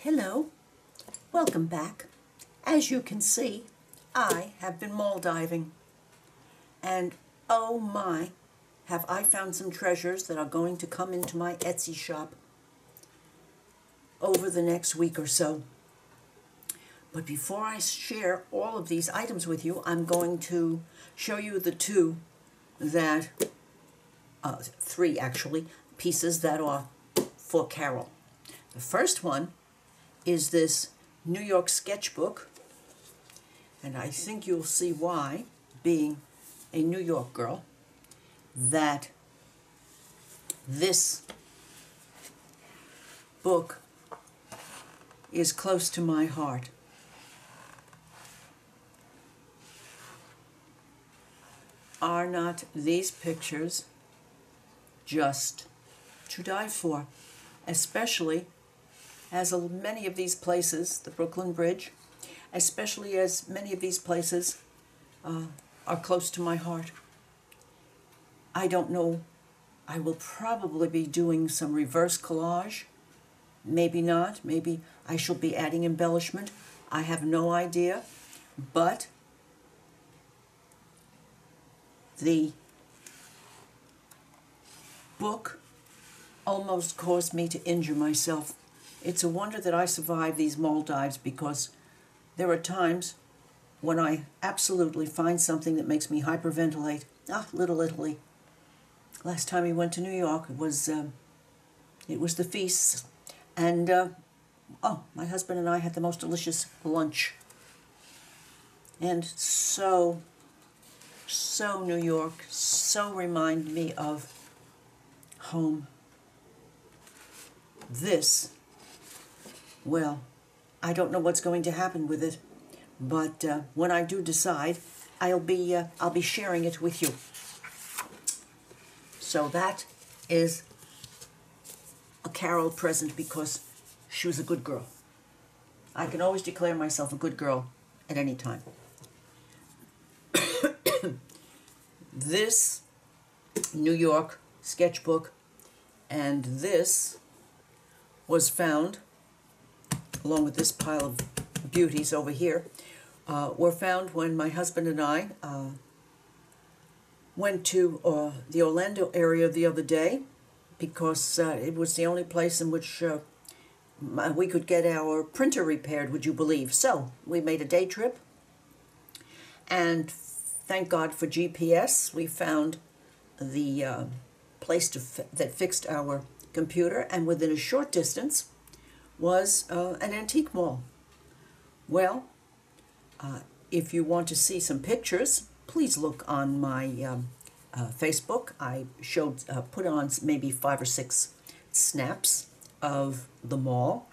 Hello, welcome back. As you can see, I have been mall diving, and oh my, have I found some treasures that are going to come into my Etsy shop over the next week or so. But before I share all of these items with you, I'm going to show you the three actually, pieces that are for Carol. The first one is this New York Sketchbook, and I think you'll see why, being a New York girl, that this book is close to my heart. Are not these pictures just to die for? Especially as many of these places, the Brooklyn Bridge, especially as many of these places are close to my heart. I don't know, I will probably be doing some reverse collage. Maybe not, maybe I shall be adding embellishment. I have no idea, but the book almost caused me to injure myself. It's a wonder that I survive these mall dives, because there are times when I absolutely find something that makes me hyperventilate. Little Italy. Last time we went to New York, it was the feasts, and my husband and I had the most delicious lunch. And so New York, so remind me of home. This, well, I don't know what's going to happen with it, but when I do decide, I'll be sharing it with you. So that is a Carol present, because she was a good girl. I can always declare myself a good girl at any time. This New York Sketchbook and this was found, along with this pile of beauties over here, were found when my husband and I went to the Orlando area the other day, because it was the only place in which we could get our printer repaired, would you believe. So we made a day trip, and thank God for GPS, we found the place that fixed our computer, and within a short distance was an antique mall. Well, if you want to see some pictures, please look on my Facebook. I put on maybe 5 or 6 snaps of the mall,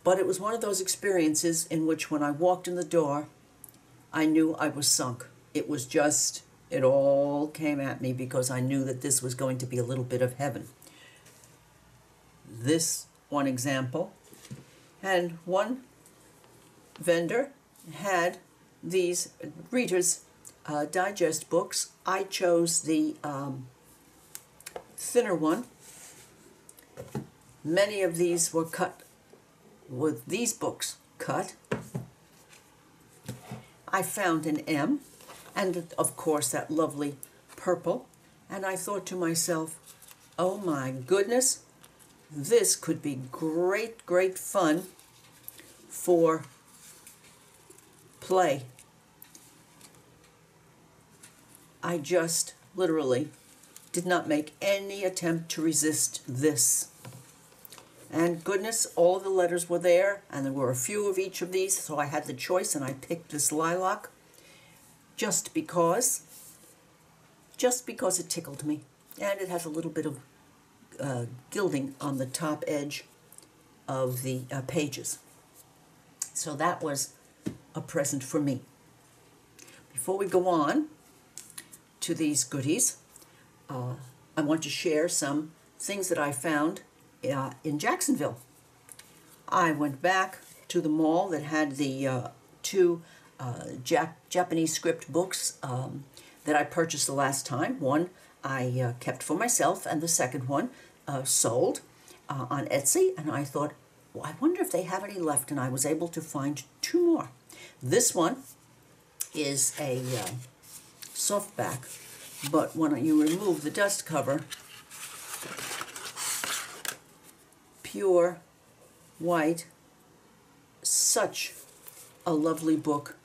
but it was one of those experiences in which when I walked in the door, I knew I was sunk. It was just, it all came at me, because I knew that this was going to be a little bit of heaven. This one example, and one vendor had these Reader's Digest books. I chose the thinner one. Many of these were cut with these books cut. I found an M, and of course that lovely purple, and I thought to myself, oh my goodness, this could be great fun for play. I just literally did not make any attempt to resist this. And goodness, all the letters were there, and there were a few of each of these, so I had the choice, and I picked this lilac just because it tickled me. And it has a little bit of gilding on the top edge of the pages. So that was a present for me. Before we go on to these goodies, I want to share some things that I found in Jacksonville. I went back to the mall that had the two Japanese script books that I purchased the last time. One I kept for myself, and the second one sold on Etsy, and I thought, I wonder if they have any left, and I was able to find 2 more. This one is a softback, but when you remove the dust cover, pure white, such a lovely book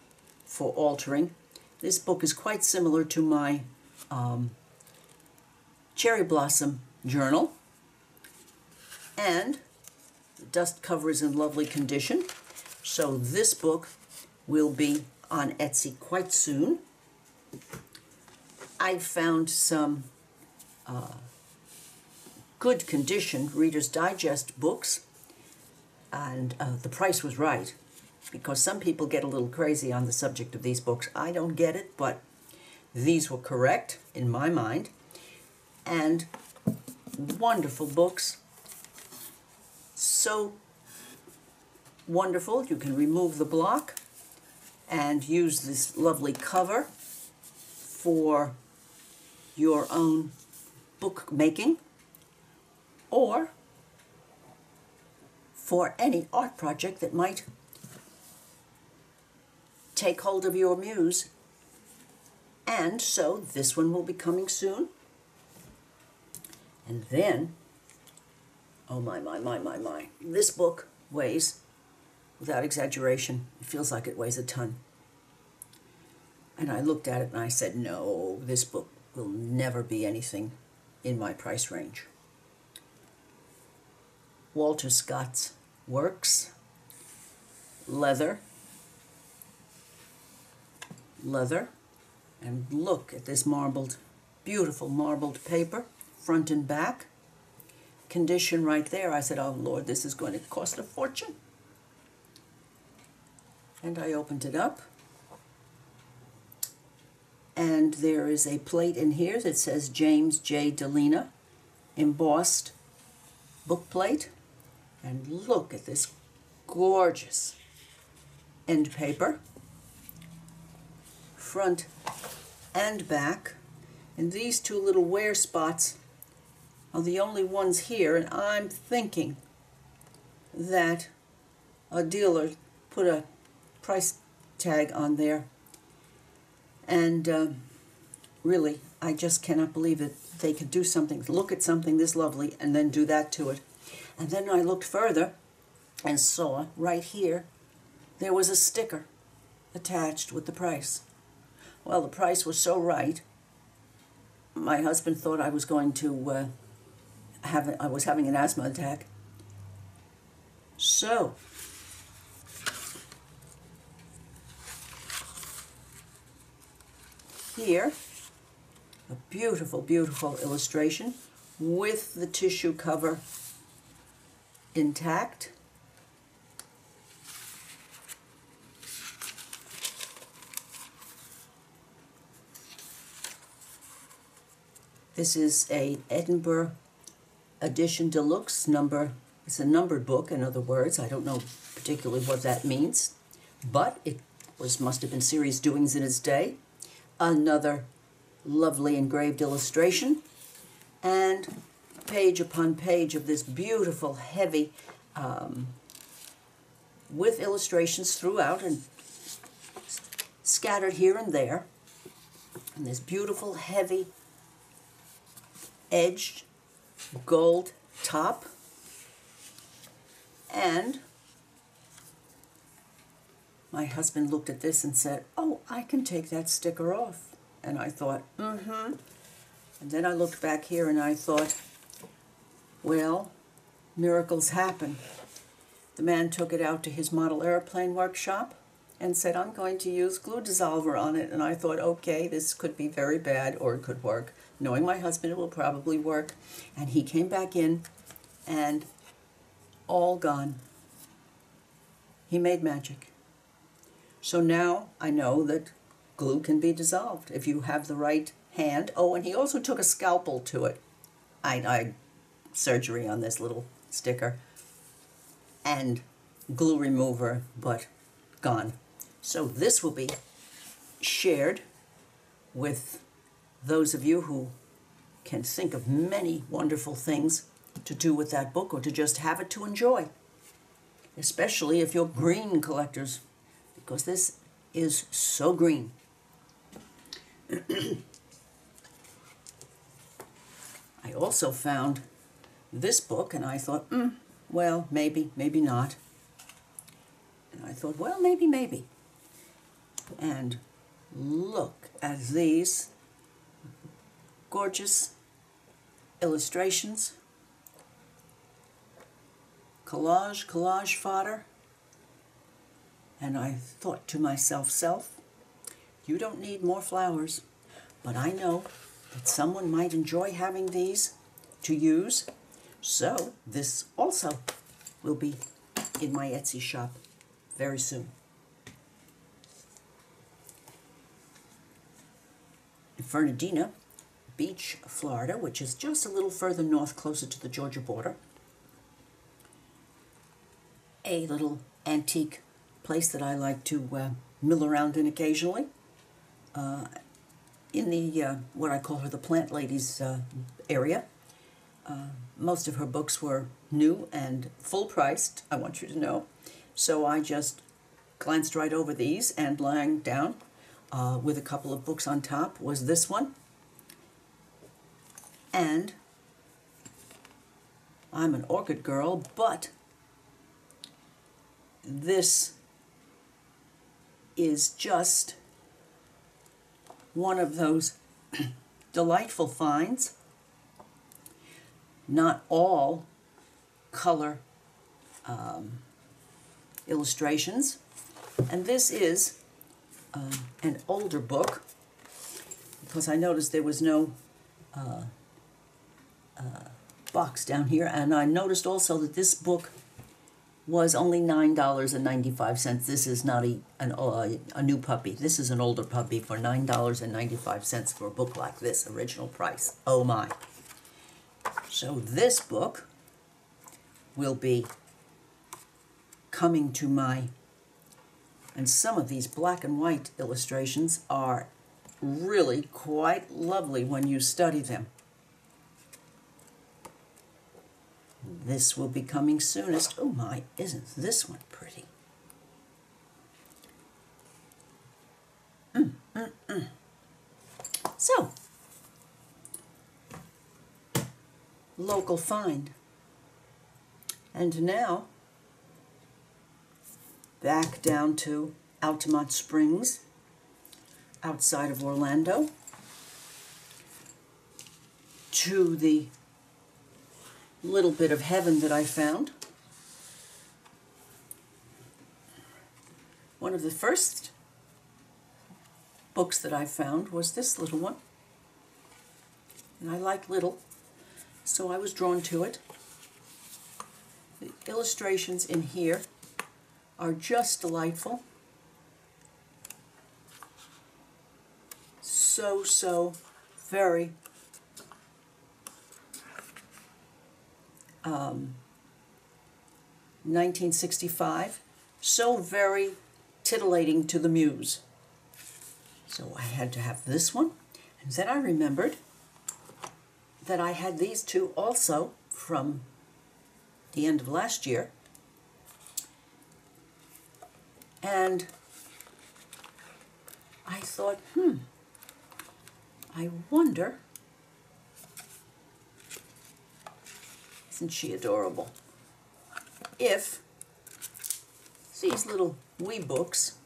for altering. This book is quite similar to my Cherry Blossom journal, and the dust cover is in lovely condition. So this book will be on Etsy quite soon. I found some good condition Reader's Digest books, and the price was right, because some people get a little crazy on the subject of these books. I don't get it, but these were correct in my mind, and wonderful books. So wonderful. You can remove the block and use this lovely cover for your own book making, or for any art project that might take hold of your muse. And so this one will be coming soon. And then, oh my, this book weighs, without exaggeration, it feels like it weighs a ton. And I looked at it and I said, no, this book will never be anything in my price range. Walter Scott's Works, leather, and look at this marbled, beautiful marbled paper, front and back. Condition right there. I said, oh Lord, this is going to cost a fortune. And I opened it up, and there is a plate in here that says James J. Delina, embossed book plate. And look at this gorgeous end paper, front and back. And these 2 little wear spots are the only ones here, and I'm thinking that a dealer put a price tag on there. And really, I just cannot believe that they could do something, look at something this lovely and then do that to it. And then I looked further and saw right here there was a sticker attached with the price. Well, the price was so right, my husband thought I was going to I was having an asthma attack. So here, a beautiful, beautiful illustration with the tissue cover intact. This is a Edinburgh Edition Deluxe number. It's a numbered book, in other words. I don't know particularly what that means, but it must have been serious doings in its day. Another lovely engraved illustration, and page upon page of this beautiful, heavy, with illustrations throughout and scattered here and there, and this beautiful, heavy, edged gold top. And my husband looked at this and said, oh, I can take that sticker off. And I thought, And then I looked back here and I thought, well, miracles happen. The man took it out to his model airplane workshop and said, I'm going to use glue dissolver on it. And I thought, okay, this could be very bad or it could work. Knowing my husband, it will probably work. And he came back in and all gone. He made magic. So now I know that glue can be dissolved if you have the right hand. Oh, and he also took a scalpel to it. I surgery on this little sticker. And glue remover, but gone. So this will be shared with those of you who can think of many wonderful things to do with that book or to just have it to enjoy. especially if you're green collectors, because this is so green. I also found this book, and I thought, well, maybe, maybe not. And I thought, well, maybe, maybe. And look at these gorgeous illustrations. Collage fodder. And I thought to myself, you don't need more flowers, but I know that someone might enjoy having these to use, so this also will be in my Etsy shop very soon. In Fernandina Beach, Florida, which is just a little further north, closer to the Georgia border, a little antique place that I like to mill around in occasionally. In the, what I call her the plant ladies area. Most of her books were new and full priced, I want you to know. So I just glanced right over these, and lying down with a couple of books on top was this one. And I'm an Orchid Girl, but this is just one of those delightful finds. Not all color illustrations. And this is an older book, because I noticed there was no box down here, and I noticed also that this book was only $9.95. This is not a new puppy. This is an older puppy for $9.95 for a book like this, original price. Oh my. So this book will be coming to my, and some of these black and white illustrations are really quite lovely when you study them. This will be coming soonest. Oh my, isn't this one pretty? So, local find. And now, back down to Altamont Springs, outside of Orlando, to the little bit of heaven that I found. One of the first books that I found was this little one. And I like little, so I was drawn to it. The illustrations in here are just delightful. So very 1965, so very titillating to the muse. So I had to have this one, and then I remembered that I had these two also from the end of last year, and I thought, I wonder, isn't she adorable, if these little wee books,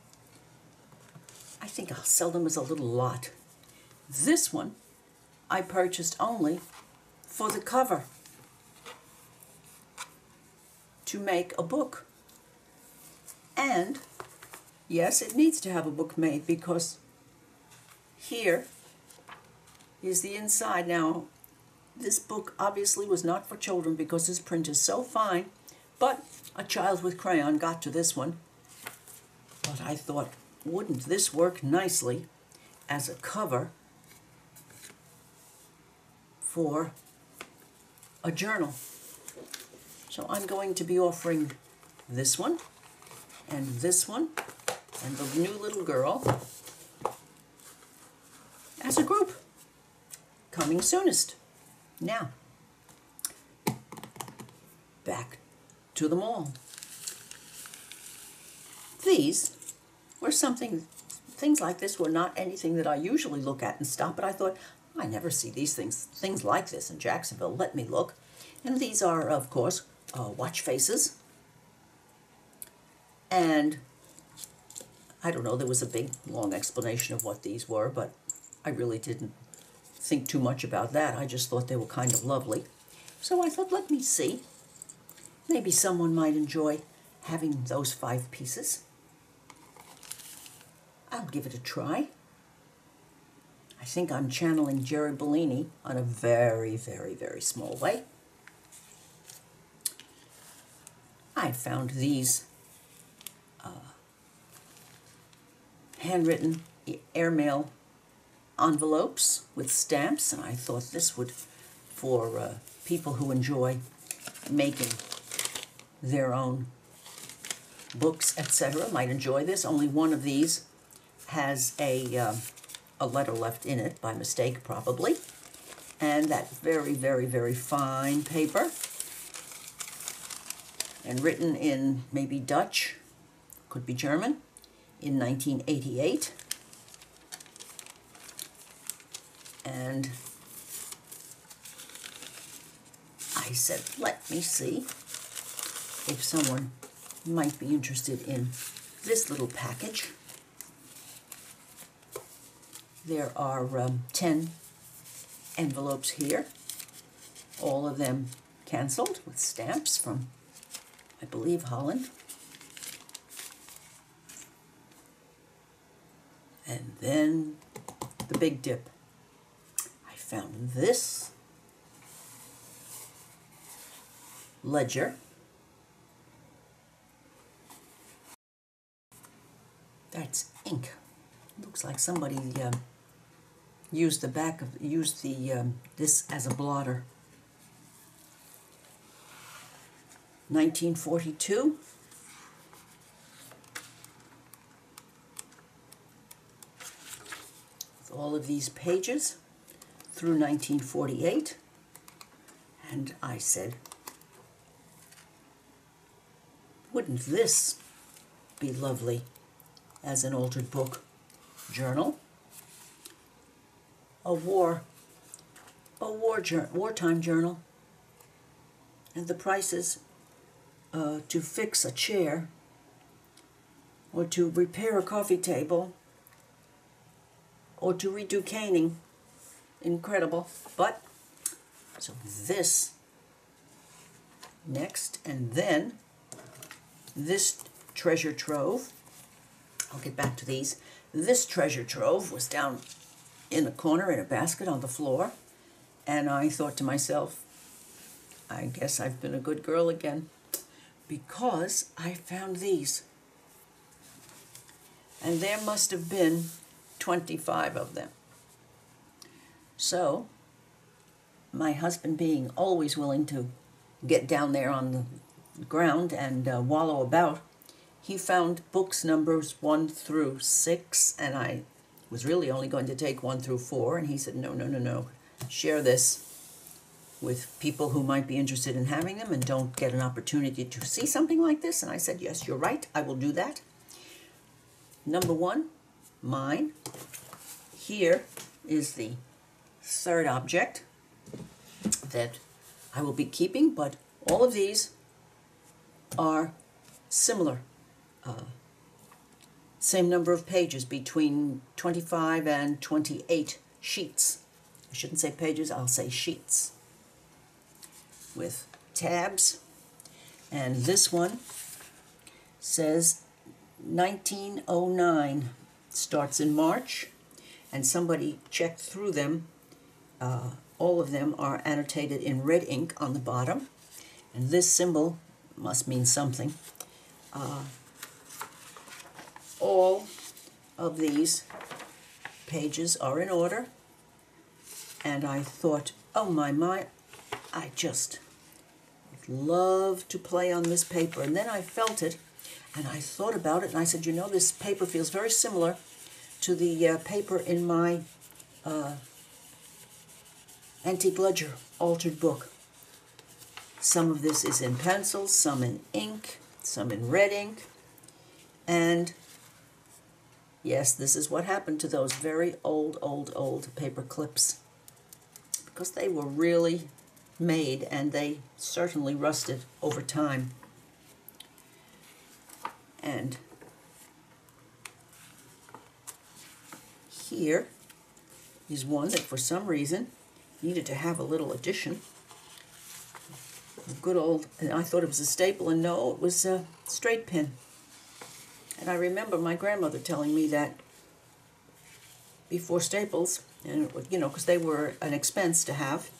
I think I'll sell them as a little lot. This one I purchased only for the cover, to make a book. And yes, it needs to have a book made, because here is the inside. Now, this book obviously was not for children because this print is so fine, but a child with crayon got to this one. But I thought, wouldn't this work nicely as a cover for a journal? So I'm going to be offering this one, and this one, and the new little girl as a group, coming soonest. Now, back to the mall. these were things like this were not anything that I usually look at and stop, but I thought, I never see these things like this in Jacksonville. Let me look. And these are, of course, watch faces. And I don't know, there was a big, long explanation of what these were, but I really didn't think too much about that. I just thought they were kind of lovely. So I thought, let me see. Maybe someone might enjoy having those 5 pieces. I'll give it a try. I think I'm channeling Jerry Bellini on a very, very, very small way. I found these handwritten airmail envelopes with stamps, and I thought this would, for people who enjoy making their own books, etc., might enjoy this. Only one of these has a letter left in it, by mistake probably, and that very, very, very fine paper, and written in maybe Dutch, could be German, in 1988. And I said, let me see if someone might be interested in this little package. There are 10 envelopes here, all of them canceled with stamps from, I believe, Holland. And then the big dip. I found this ledger. That's ink. Looks like somebody used this as a blotter. 1942. With all of these pages through 1948. And I said, wouldn't this be lovely as an altered book journal? A wartime journal. And the prices to fix a chair or to repair a coffee table or to redo caning, incredible. But so this next, and then this treasure trove. I'll get back to these. This treasure trove was down in a corner in a basket on the floor, and I thought to myself, I guess I've been a good girl again, because I found these. And there must have been 25 of them. So, my husband being always willing to get down there on the ground and wallow about, he found books numbers 1 through 6, and I was really only going to take 1 through 4, and he said, no, share this with people who might be interested in having them and don't get an opportunity to see something like this. And I said, yes, you're right, I will do that. Number 1, mine. Here is the third object that I will be keeping, but all of these are similar. Same number of pages, between 25 and 28 sheets. I shouldn't say pages, I'll say sheets. With tabs. And this one says 1909. Starts in March. And somebody checked through them. All of them are annotated in red ink on the bottom. And this symbol must mean something. All of these pages are in order, and I thought, oh my, I just would love to play on this paper. And then I felt it, and I thought about it, and I said, you know, this paper feels very similar to the paper in my antique ledger altered book. Some of this is in pencil, some in ink, some in red ink. And yes, this is what happened to those very old paper clips, because they were really made and they certainly rusted over time. And here is one that for some reason needed to have a little addition. A good old, and I thought it was a staple, and no, it was a straight pin. And I remember my grandmother telling me that before staples, and you know, because they were an expense to have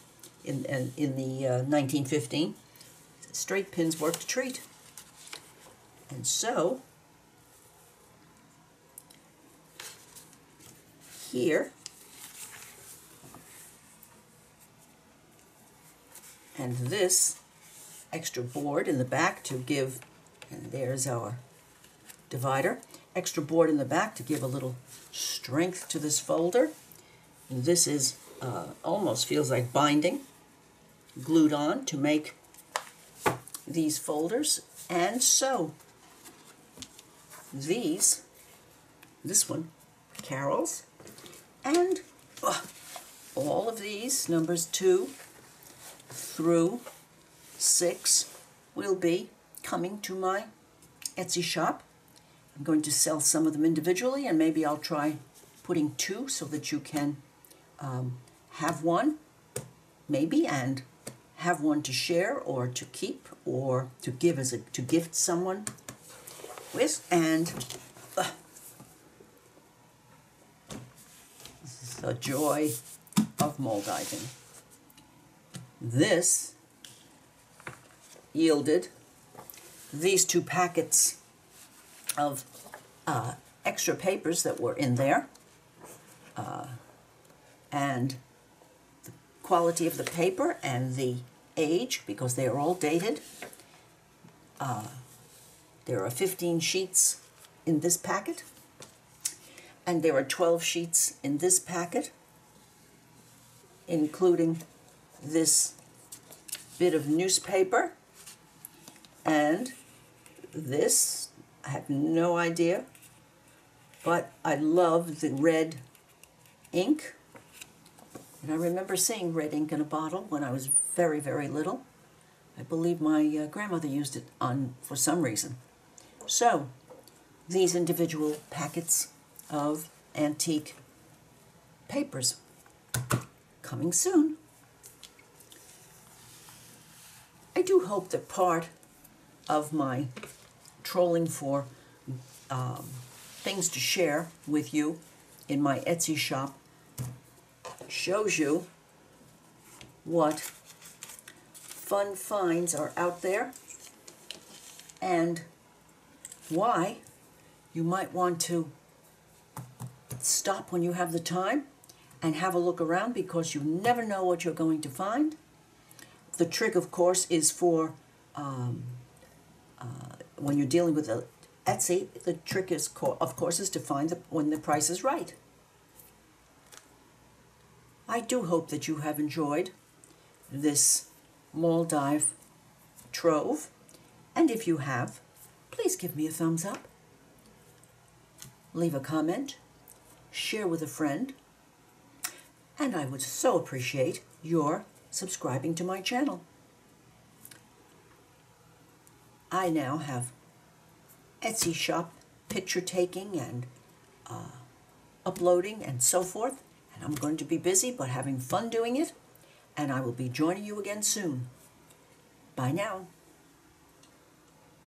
in the 1915, straight pins worked a treat. And so here, and this extra board in the back to give, and there's our divider, extra board in the back to give a little strength to this folder. And this is almost feels like binding, glued on to make these folders. And so this one, Carol's, and all of these, numbers 2 through 6, will be coming to my Etsy shop. I'm going to sell some of them individually, and maybe I'll try putting 2 so that you can have one, maybe, and have one to share or to keep or to give as to gift someone with. And the joy of moldiving. This yielded these 2 packets of extra papers that were in there, and the quality of the paper and the age, because they are all dated. There are 15 sheets in this packet, and there are 12 sheets in this packet, including this bit of newspaper, and this, I have no idea, but I love the red ink. And I remember seeing red ink in a bottle when I was very, very little. I believe my grandmother used it for some reason. So, these individual packets of antique papers, coming soon. I do hope that part of my trolling for things to share with you in my Etsy shop shows you what fun finds are out there and why you might want to stop when you have the time and have a look around, because you never know what you're going to find. The trick, of course, is for when you're dealing with Etsy, the trick is, of course, is to find when the price is right. I do hope that you have enjoyed this Maldive trove, and if you have, please give me a thumbs up, leave a comment, share with a friend, and I would so appreciate your subscribing to my channel. I now have Etsy shop picture taking and uploading and so forth, and I'm going to be busy but having fun doing it, and I will be joining you again soon. Bye now.